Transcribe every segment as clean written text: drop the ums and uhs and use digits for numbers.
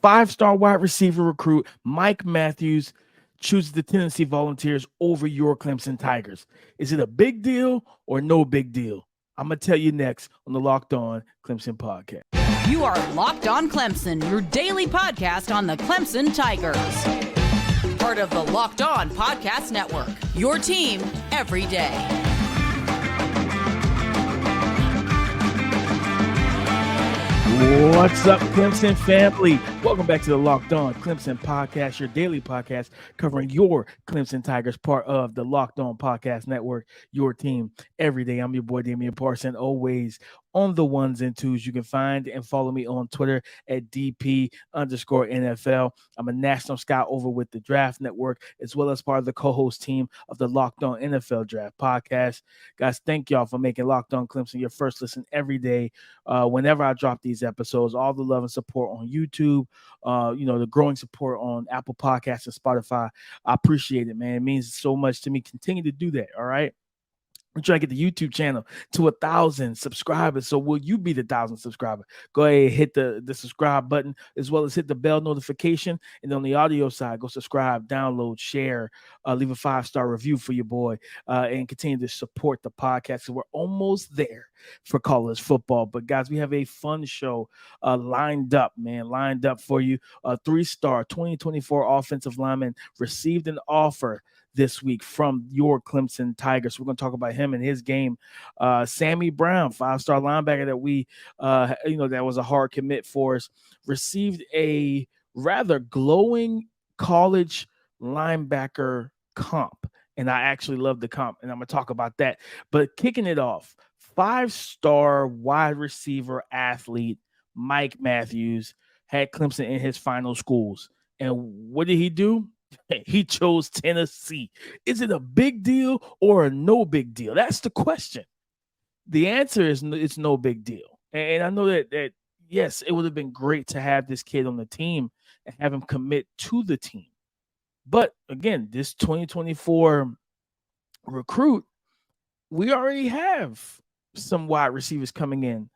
5-star wide receiver recruit Mike Matthews chooses the Tennessee Volunteers over your Clemson Tigers. Is it a big deal or no big deal? I'm going to tell you next on the Locked On Clemson podcast. You are Locked On Clemson, your daily podcast on the Clemson Tigers. Part of the Locked On Podcast Network, your team every day. What's up, Clemson family? Welcome back to the Locked On Clemson podcast, your daily podcast covering your Clemson Tigers, part of the Locked On Podcast Network, your team every day. I'm your boy, Damian Parson, always on the ones and twos. You can find and follow me on Twitter at DP_NFL. I'm a national scout over with the Draft Network, as well as part of the co-host team of the Locked On NFL Draft podcast. Guys, thank y'all for making Locked On Clemson your first listen every day. Whenever I drop these episodes, all the love and support on YouTube, the growing support on Apple Podcasts and Spotify. I appreciate it, man. It means so much to me. Continue to do that, all right? I'm trying to get the YouTube channel to 1,000 subscribers. So will you be the 1,000 subscriber? Go ahead and hit the subscribe button, as well as hit the bell notification. And on the audio side, go subscribe, download, share, leave a 5-star review for your boy, and continue to support the podcast. So we're almost there for college football. But guys, we have a fun show lined up for you. 3-star 2024 offensive lineman received an offer this week from your Clemson Tigers. We're going to talk about him and his game. Sammy Brown, 5-star linebacker that we, that was a hard commit for us, received a rather glowing college linebacker comp. And I actually love the comp, and I'm going to talk about that. But kicking it off, 5-star wide receiver athlete Mike Matthews had Clemson in his final schools. And what did he do? He chose Tennessee. Is it a big deal or a no big deal? That's the question. The answer is it's no big deal. And I know that yes, it would have been great to have this kid on the team and have him commit to the team. But again, this 2024 recruit, we already have some wide receivers coming in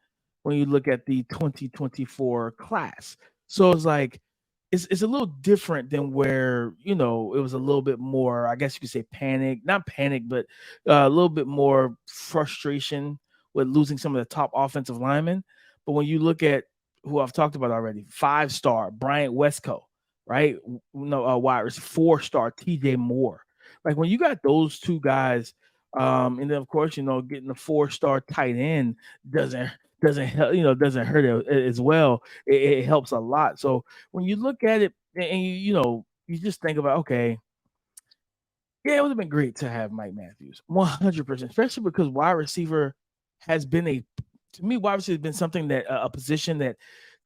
when you look at the 2024 class. So it's like, it's a little different than where, it was a little bit more, I guess you could say not panic, but a little bit more frustration with losing some of the top offensive linemen. But when you look at who I've talked about already, 5-star Bryant Westco, right? Wide receiver, 4-star TJ Moore. Like when you got those two guys, and then of course, getting the 4-star tight end doesn't hurt as well. It helps a lot. So when you look at it and you just think about, okay, yeah, it would have been great to have Mike Matthews 100%, especially because wide receiver has been wide receiver has been something that a position that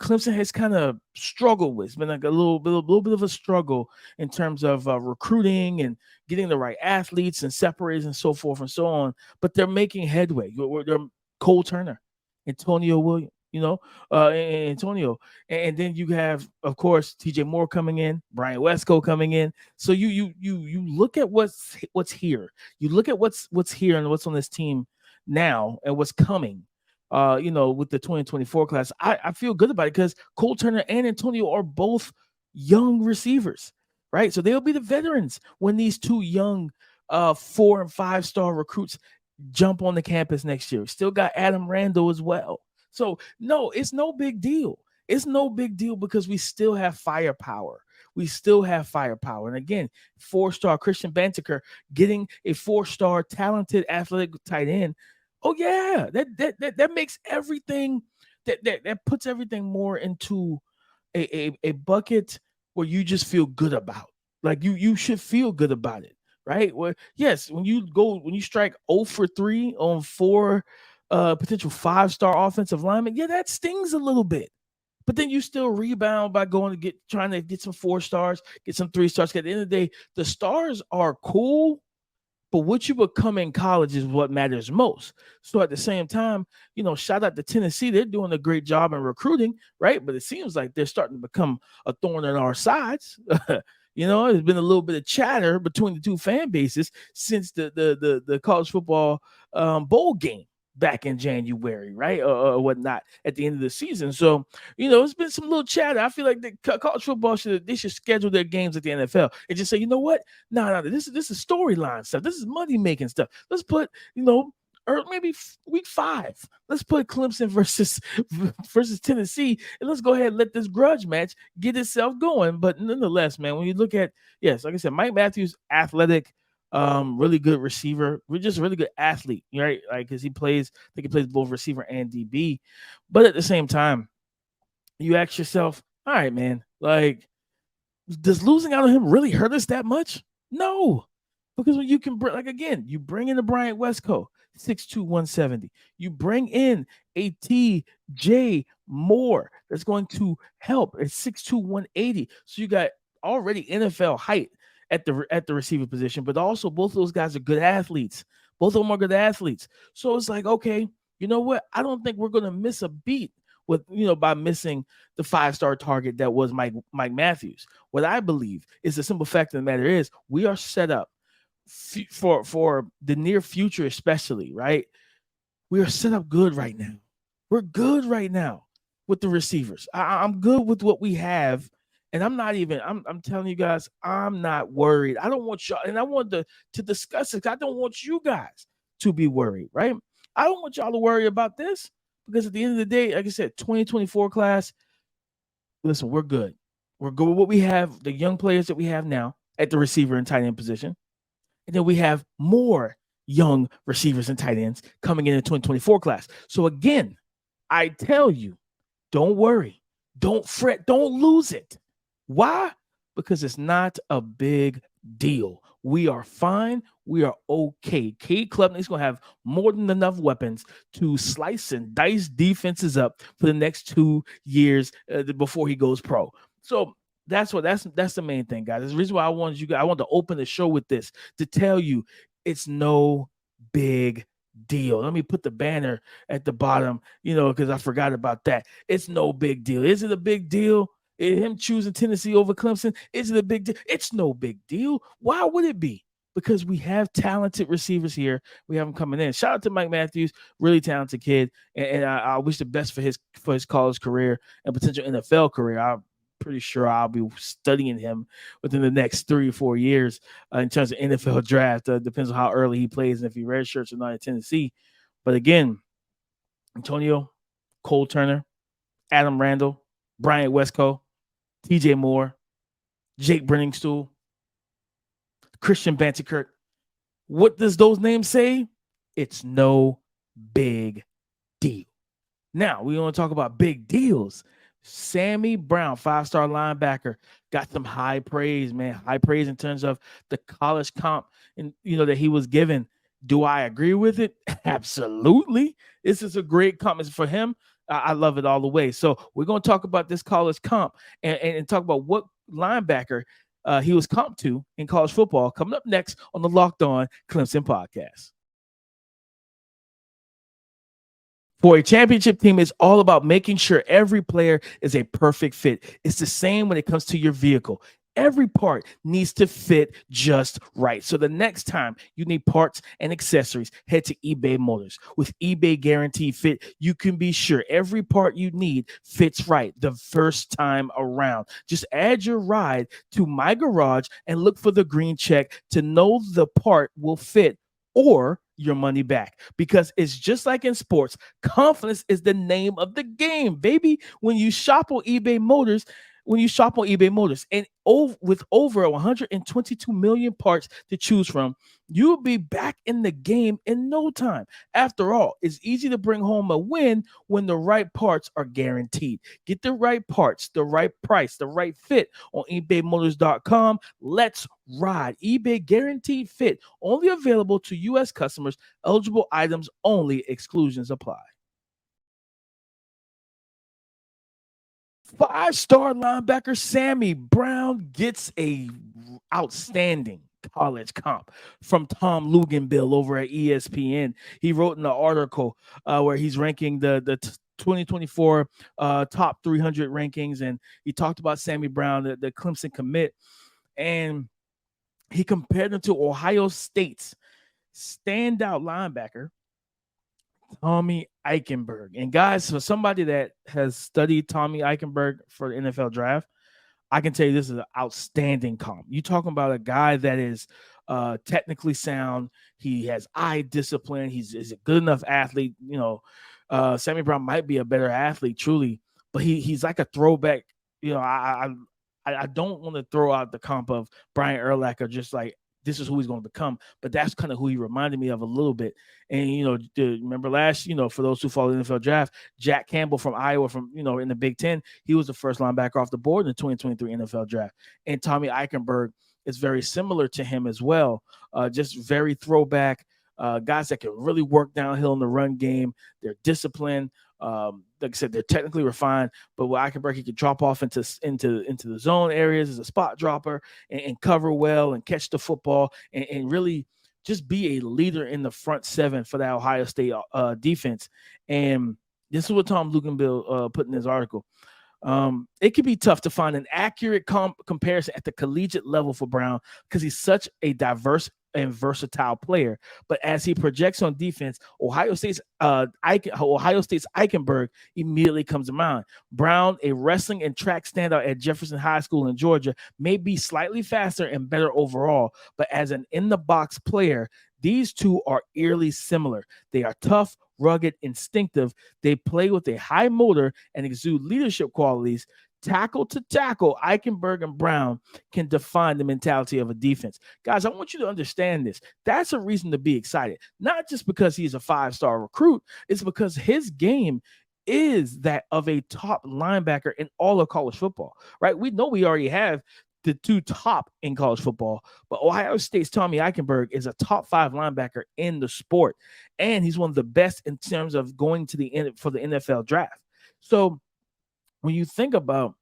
Clemson has kind of struggled with. It's been like a little bit of a struggle in terms of recruiting and getting the right athletes and separators and so forth and so on. But they're making headway. They're Cole Turner, Antonio Williams, Antonio. And then you have, of course, TJ Moore coming in, Brian Westco coming in. So you look at what's here. You look at what's here and what's on this team now and what's coming. With the 2024 class, I feel good about it because Cole Turner and Antonio are both young receivers, right? So they'll be the veterans when these two young 4- and 5-star recruits jump on the campus next year. Still got Adam Randall as well. So no, it's no big deal. It's no big deal because we still have firepower. And again, 4-star Christian Banteker getting a 4-star talented athletic tight end. Oh yeah, that makes everything that puts everything more into a bucket where you just feel good about. Like you should feel good about it. Right? Well, yes, when you strike 0 for 3 on 4 potential 5-star offensive linemen, yeah, that stings a little bit. But then you still rebound by trying to get some 4 stars, get some 3 stars. At the end of the day, the stars are cool, but what you become in college is what matters most. So at the same time, shout out to Tennessee. They're doing a great job in recruiting, right? But it seems like they're starting to become a thorn in our sides. There's been a little bit of chatter between the two fan bases since the college football bowl game. back in January, right? Or whatnot at the end of the season. So, it's been some little chatter. I feel like the college football should schedule their games at the NFL and just say, you know what? No, this is storyline stuff. This is money making stuff. Let's put, or maybe week 5. Let's put Clemson versus Tennessee, and let's go ahead and let this grudge match get itself going. But nonetheless, man, when you look at, yes, like I said, Mike Matthews, athletic, really good receiver. We're just really good athlete, right? Like, because I think he plays both receiver and DB. But at the same time, you ask yourself, all right, man, like, does losing out on him really hurt us that much? No. Because when you can bring, like, again, you bring in the Bryant Westco, 6'2", 170. You bring in a TJ Moore that's going to help at 6'2", 180. So you got already NFL height at the receiver position, but also both of those guys are good athletes. Both of them are good athletes. So it's like, okay, you know what? I don't think we're going to miss a beat with, by missing the 5-star target that was Mike Matthews. What I believe is the simple fact of the matter is we are set up for the near future, especially, right? We are set up good right now. We're good right now with the receivers. I'm good with what we have, and I'm telling you guys, I'm not worried. I don't want y'all, and I want to discuss it. I don't want you guys to be worried, right? I don't want y'all to worry about this, because at the end of the day, like I said, 2024 class, listen, we're good. We're good with what we have, the young players that we have now at the receiver and tight end position. And then we have more young receivers and tight ends coming in the 2024 class. So again, I tell you, don't worry, don't fret, don't lose it. Why? Because it's not a big deal. We are fine. We are okay. Cade Klubnik is going to have more than enough weapons to slice and dice defenses up for the next 2 years before he goes pro. So that's the main thing, guys. That's the reason why I wanted to open the show with this, to tell you it's no big deal. Let me put the banner at the bottom, because I forgot about that. It's no big deal. Is it a big deal? Him choosing Tennessee over Clemson, is it a big deal? It's no big deal. Why would it be? Because we have talented receivers here. We have them coming in. Shout out to Mike Matthews, really talented kid, and I wish the best for his college career and potential NFL career. I'm pretty sure I'll be studying him within the next 3 or 4 years in terms of NFL draft. Depends on how early he plays and if he redshirts or not at Tennessee. But again, Antonio, Cole Turner, Adam Randall, Bryant Westco, TJ Moore, Jake Brenningstool, Christian Bantikert. What does those names say? It's no big deal. Now, we want to talk about big deals. Sammy Brown, 5-star linebacker, got some high praise, man. High praise in terms of the college comp and that he was given. Do I agree with it? Absolutely. This is a great comp for him. I love it all the way. So we're going to talk about this college comp and talk about what linebacker he was comped to in college football coming up next on the Locked On Clemson podcast. For a championship team, it's all about making sure every player is a perfect fit. It's the same when it comes to your vehicle. Every part needs to fit just right. So the next time you need parts and accessories, head to eBay Motors. With eBay Guaranteed Fit, you can be sure every part you need fits right the first time around. Just add your ride to My Garage and look for the green check to know the part will fit or your money back, because it's just like in sports. Confidence is the name of the game, baby. When you shop on eBay Motors, and with over 122 million parts to choose from, you'll be back in the game in no time. After all, it's easy to bring home a win when the right parts are guaranteed. Get the right parts, the right price, the right fit on ebaymotors.com. Let's ride. eBay Guaranteed Fit, only available to U.S. customers. Eligible items only. Exclusions apply. 5-star linebacker Sammy Brown gets a outstanding college comp from Tom Luganbill over at ESPN. He wrote in the article where he's ranking the 2024 top 300 rankings, and he talked about Sammy Brown, the Clemson commit, and he compared him to Ohio State's standout linebacker, Tommy Eichenberg. And guys, for somebody that has studied Tommy Eichenberg for the NFL draft, I can tell you this is an outstanding comp. You talking about a guy that is technically sound. He has eye discipline. He's a good enough athlete. Sammy Brown might be a better athlete, truly, but he's like a throwback. I don't want to throw out the comp of Brian Urlacher, just like this is who he's going to become, but that's kind of who he reminded me of a little bit. And remember last, for those who follow the NFL draft, Jack Campbell from Iowa, in the Big Ten, he was the first linebacker off the board in the 2023 NFL draft. And Tommy Eichenberg is very similar to him as well. Just very throwback. Guys that can really work downhill in the run game. They're disciplined. Like I said, they're technically refined, but with Eichenberg, he can drop off into the zone areas as a spot dropper and cover well and catch the football and really just be a leader in the front seven for that Ohio State defense. And this is what Tom Luganbill put in his article. It can be tough to find an accurate comparison at the collegiate level for Brown because he's such a diverse and versatile player. But as he projects on defense, Ohio State's Eichenberg immediately comes to mind. Brown, a wrestling and track standout at Jefferson High School in Georgia, may be slightly faster and better overall, but as an in-the-box player, these two are eerily similar. They are tough, rugged, instinctive. They play with a high motor and exude leadership qualities. Tackle to tackle, Eichenberg and Brown can define the mentality of a defense. Guys, I want you to understand this. That's a reason to be excited. Not just because he's a 5-star recruit. It's because his game is that of a top linebacker in all of college football, right? We know we already have the two top in college football, but Ohio State's Tommy Eichenberg is a top 5 linebacker in the sport, and he's one of the best in terms of going to the end for the NFL draft. So when you think about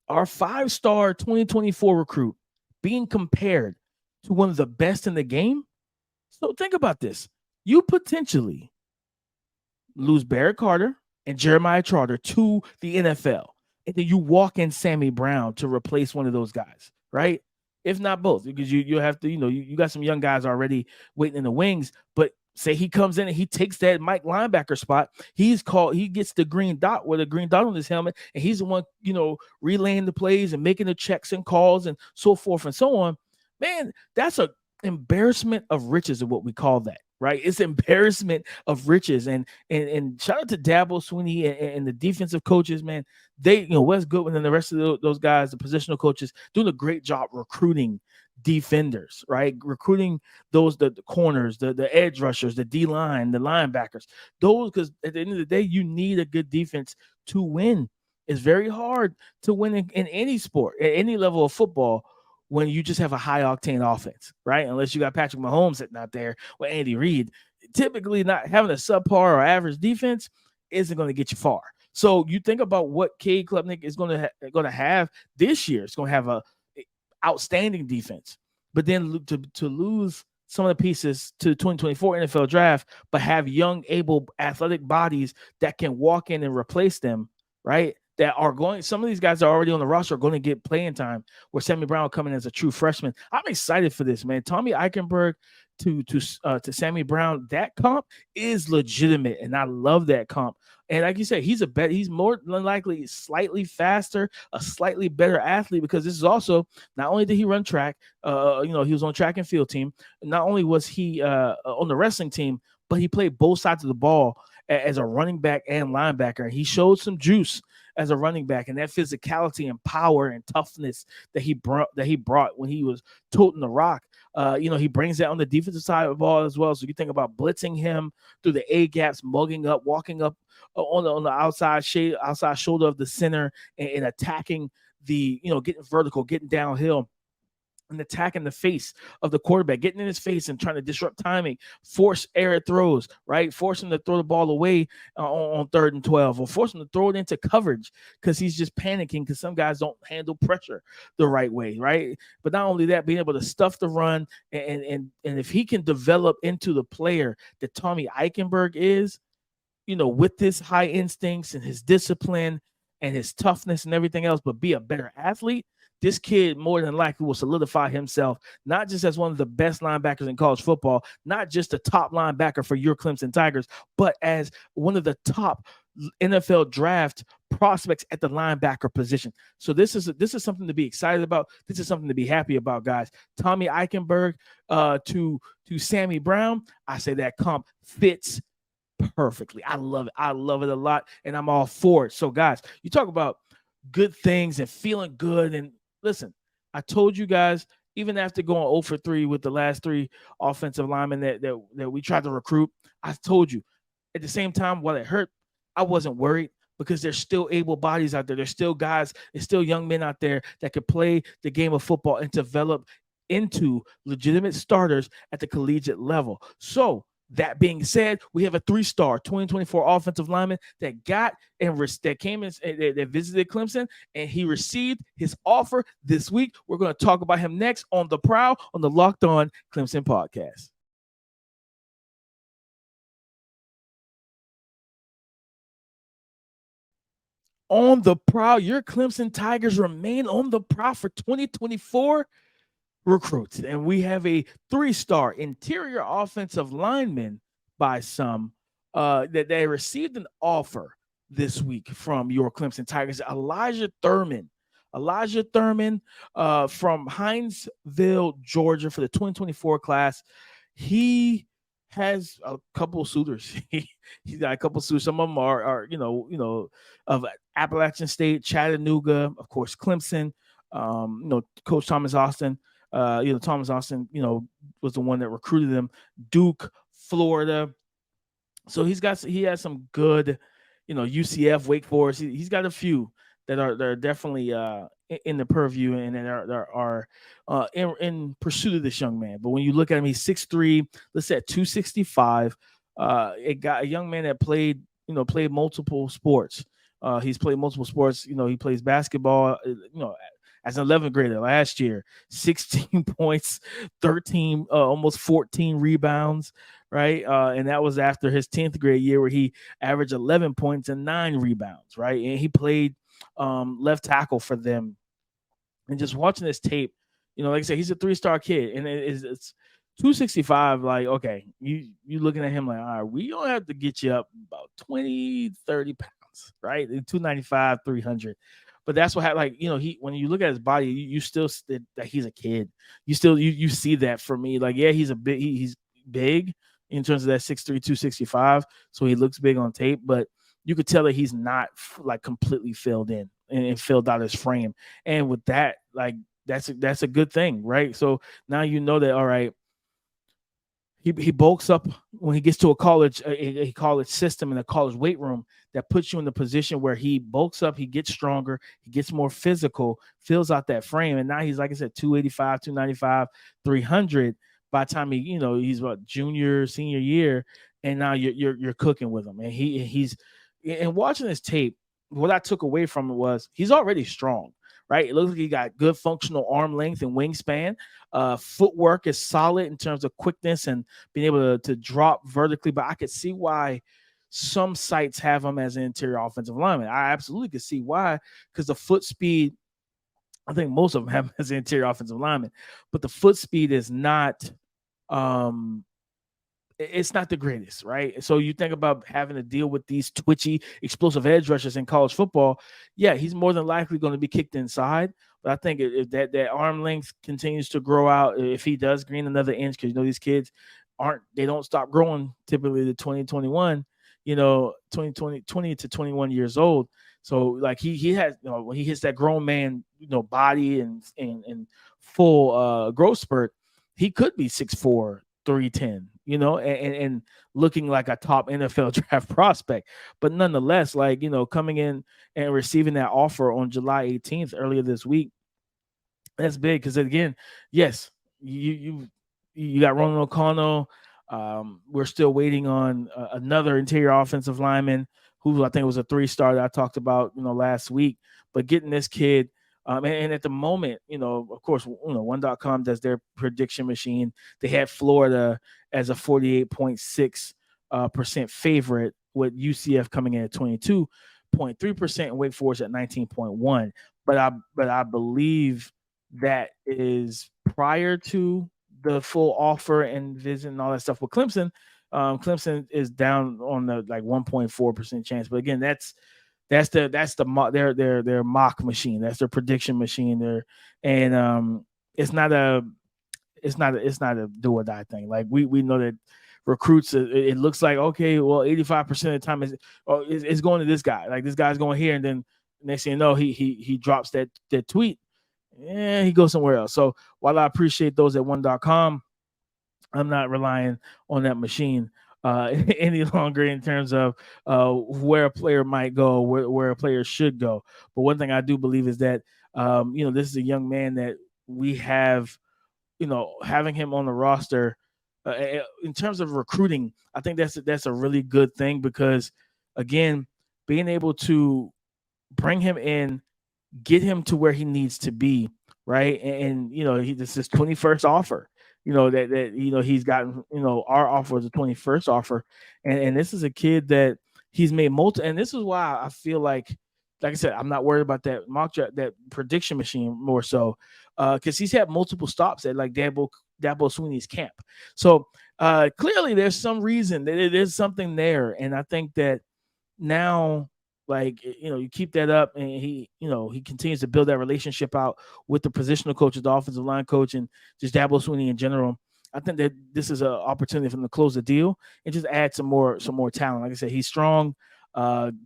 our 5-star 2024 recruit being compared to one of the best in the game, so think about this. You potentially lose Barrett Carter and Jeremiah Trotter to the NFL, and then you walk in Sammy Brown to replace one of those guys, right? If not both, because you have to, you got some young guys already waiting in the wings, but say he comes in and he takes that Mike linebacker spot. He gets the green dot with a green dot on his helmet, and he's the one, relaying the plays and making the checks and calls and so forth and so on. Man, that's a embarrassment of riches of what we call that, right? It's embarrassment of riches. And shout out to Dabo Swinney and the defensive coaches, man. They, Wes Goodwin and the rest of those guys, the positional coaches, doing a great job recruiting defenders, right? Recruiting the corners, the edge rushers, the D-line, the linebackers. Those, because at the end of the day, you need a good defense to win. It's very hard to win in any sport, at any level of football, when you just have a high-octane offense, right? Unless you got Patrick Mahomes sitting out there with Andy Reid. Typically, not having a subpar or average defense isn't going to get you far. So you think about what Cade Klubnik is going to have this year. It's going to have a outstanding defense, but then to lose some of the pieces to the 2024 NFL draft, but have young, able, athletic bodies that can walk in and replace them, right? Some of these guys are already on the roster are going to get playing time, where Sammy Brown will come in as a true freshman. I'm excited for this, man. Tommy Eichenberg to Sammy Brown, that comp is legitimate, and I love that comp. And like you said, he's more than likely slightly faster, a slightly better athlete, because this is also, not only did he run track, he was on track and field team. Not only was he on the wrestling team, but he played both sides of the ball as a running back and linebacker. He showed some juice as a running back, and that physicality and power and toughness that he brought when he was toting the rock. He brings that on the defensive side of the ball as well. So you think about blitzing him through the A gaps, mugging up, walking up on the outside shoulder of the center, and attacking getting vertical, getting downhill, and attacking the face of the quarterback, getting in his face and trying to disrupt timing, force error throws, right? Force him to throw the ball away on 3rd and 12, or force him to throw it into coverage because he's just panicking because some guys don't handle pressure the right way, right? But not only that, being able to stuff the run, and if he can develop into the player that Tommy Eichenberg is, with his high instincts and his discipline and his toughness and everything else, but be a better athlete, this kid more than likely will solidify himself not just as one of the best linebackers in college football, not just the top linebacker for your Clemson Tigers, but as one of the top NFL draft prospects at the linebacker position. So this is something to be excited about. This is something to be happy about, guys. Tommy Eichenberg to Sammy Brown, I say that comp fits perfectly. I love it. I love it a lot, and I'm all for it. So, guys, you talk about good things and feeling good. And listen, I told you guys, even after going 0 for 3 with the last 3 offensive linemen that we tried to recruit, I told you at the same time, while it hurt, I wasn't worried because there's still able bodies out there. There's still guys, there's still young men out there that could play the game of football and develop into legitimate starters at the collegiate level. So, that being said, we have a 3-star 2024 offensive lineman that got and that came in, that visited Clemson, and he received his offer this week. We're going to talk about him next on the Prowl on the Locked On Clemson podcast. On the Prowl, your Clemson Tigers remain on the prowl for 2024 recruits, and we have a 3-star interior offensive lineman by some that they received an offer this week from your Clemson Tigers. Elijah Thurman from Hinesville, Georgia, for the 2024 class. He has a couple of suitors. He's got a couple of suitors. Some of them are of Appalachian State, Chattanooga, of course, Clemson. Coach Thomas Austin. Thomas Austin, was the one that recruited him. Duke, Florida. So he has some good, UCF, Wake Forest. He's got a few that are definitely in the purview and that are in pursuit of this young man. But when you look at him, he's 6'3", let's say at 265. A young man that played multiple sports. He's played multiple sports. He plays basketball. As an 11th grader last year, 16 points, 13, almost 14 rebounds, right? And that was after his 10th grade year where he averaged 11 points and 9 rebounds, right? And he played left tackle for them. And just watching this tape, like I said, he's a 3-star kid, and it's 265. Like, okay, you looking at him like, all right, we don't have to get you up about 20, 30 pounds, right? 295, 300. But that's what happened. Like, when you look at his body, you still that he's a kid. You still you see that for me. Like, yeah, he's big in terms of that 6'3", 265. So he looks big on tape, but you could tell that he's not like completely filled in and filled out his frame. And with that, like that's a good thing, right? So now you know that, all right, he bulks up when he gets to a college system and a college weight room that puts you in the position where he bulks up, he gets stronger, he gets more physical, fills out that frame. And now he's, like I said, 285, 295, 300 by the time he's about junior, senior year. And now you're cooking with him. And he's watching this tape, what I took away from it was he's already strong. Right, it looks like he got good functional arm length and wingspan. Footwork is solid in terms of quickness and being able to drop vertically. But I could see why some sites have him as an interior offensive lineman. I absolutely could see why, because the foot speed, I think most of them have him as an interior offensive lineman, but the foot speed is not it's not the greatest, right? So you think about having to deal with these twitchy, explosive edge rushers in college football. Yeah, he's more than likely going to be kicked inside. But I think if that arm length continues to grow out, if he does gain another inch, because these kids they don't stop growing typically to 2021, 20 to 21 years old. So like he has, when he hits that grown man, body and full growth spurt, he could be 6'4", 310, and looking like a top NFL draft prospect. But nonetheless, like, coming in and receiving that offer on July 18th, earlier this week, that's big. Because again, yes, you got Ronan O'Connell. We're still waiting on another interior offensive lineman who I think was a 3-star that I talked about, last week. But getting this kid, and at the moment, of course, 1.com does their prediction machine. They had Florida as a 48.6% favorite, with UCF coming in at 22.3% and Wake Forest at 19.1%. But I believe that is prior to the full offer and visit and all that stuff. With Clemson, Clemson is down on the like 1.4% chance. But again, that's their mock machine. That's their prediction machine. It's not a do or die thing. Like we know that recruits, it looks like, okay, well, 85% of the time it's going to this guy. Like this guy's going here, and then next thing you know, he drops that tweet. Yeah, he goes somewhere else. So while I appreciate those at one.com, I'm not relying on that machine any longer in terms of where a player might go, where a player should go. But one thing I do believe is that this is a young man that we have, having him on the roster in terms of recruiting. I think that's a really good thing, because again, being able to bring him in, get him to where he needs to be, right? And this is his 21st offer. That he's gotten. Our offer was a 21st offer, and this is a kid that he's made multiple. And this is why I feel like I said, I'm not worried about that mock draft, that prediction machine more so, because he's had multiple stops at like Dabo Swinney's camp. So clearly, there's some reason that it is something there, and I think that now, like, you keep that up, and he continues to build that relationship out with the positional coaches, the offensive line coach, and just Dabo Swinney in general. I think that this is an opportunity for him to close the deal and just add some more talent. Like I said, he's strong,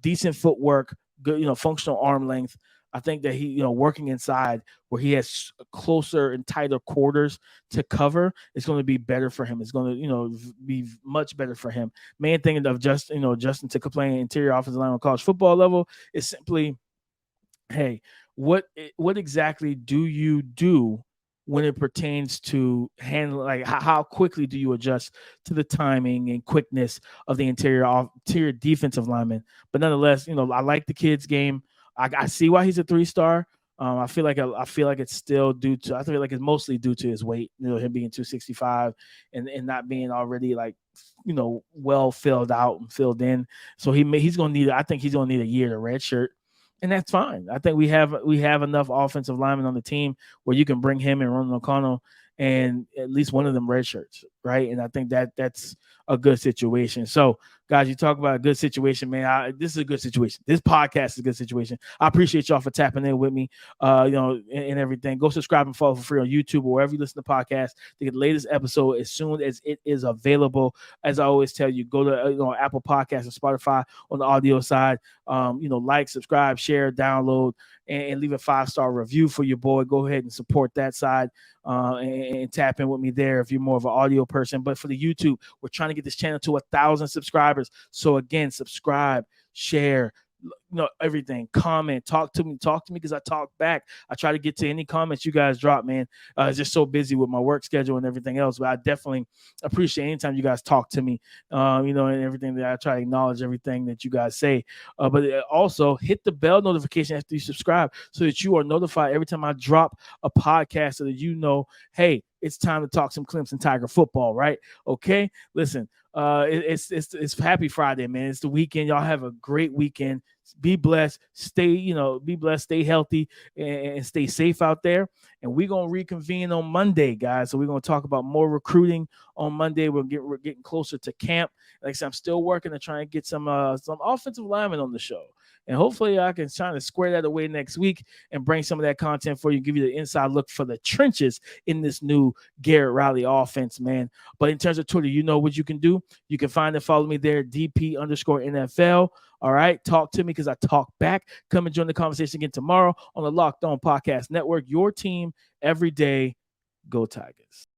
decent footwork, good, functional arm length. I think that he, working inside where he has closer and tighter quarters to cover, it's going to be better for him. It's going to, be much better for him. Main thing of Justin to complain interior offensive line on college football level is simply, hey, what exactly do you do when it pertains to handling, like how quickly do you adjust to the timing and quickness of the interior defensive lineman? But nonetheless, I like the kid's game. I see why he's a 3-star. I feel like it's still due to. I feel like it's mostly due to his weight. Him being 265 and not being already like, well filled out and filled in. So he's gonna need. I think he's gonna need a year to redshirt, and that's fine. I think we have enough offensive linemen on the team where you can bring him and Ronald O'Connell and at least one of them red shirts, right? And I think that's a good situation. So, guys, you talk about a good situation, man. This is a good situation. This podcast is a good situation. I appreciate y'all for tapping in with me, and everything. Go subscribe and follow for free on YouTube or wherever you listen to podcasts to get the latest episode as soon as it is available. As I always tell you, go to Apple Podcasts and Spotify on the audio side. Like, subscribe, share, download, and leave a 5-star review for your boy. Go ahead and support that side and tap in with me there if you're more of an audio person. But for the YouTube, we're trying to get this channel to 1,000 subscribers. So again, subscribe, share, everything, comment, talk to me because I talk back. I try to get to any comments you guys drop, man. It's just so busy with my work schedule and everything else, but I definitely appreciate anytime you guys talk to me, and everything that I try to acknowledge everything that you guys say. But also hit the bell notification after you subscribe so that you are notified every time I drop a podcast, so that hey, it's time to talk some Clemson Tiger football, right? Okay, listen. It's Happy Friday, man. It's the weekend. Y'all have a great weekend. Be blessed. Be blessed. Stay healthy and stay safe out there. And we're gonna reconvene on Monday, guys. So we're gonna talk about more recruiting on Monday. We're getting closer to camp. Like I said, I'm still working to try and get some offensive linemen on the show. And hopefully I can try to square that away next week and bring some of that content for you, give you the inside look for the trenches in this new Garrett Riley offense, man. But in terms of Twitter, you know what you can do. You can find and follow me there, DP_NFL. All right. Talk to me because I talk back. Come and join the conversation again tomorrow on the Locked On Podcast Network. Your team every day. Go Tigers.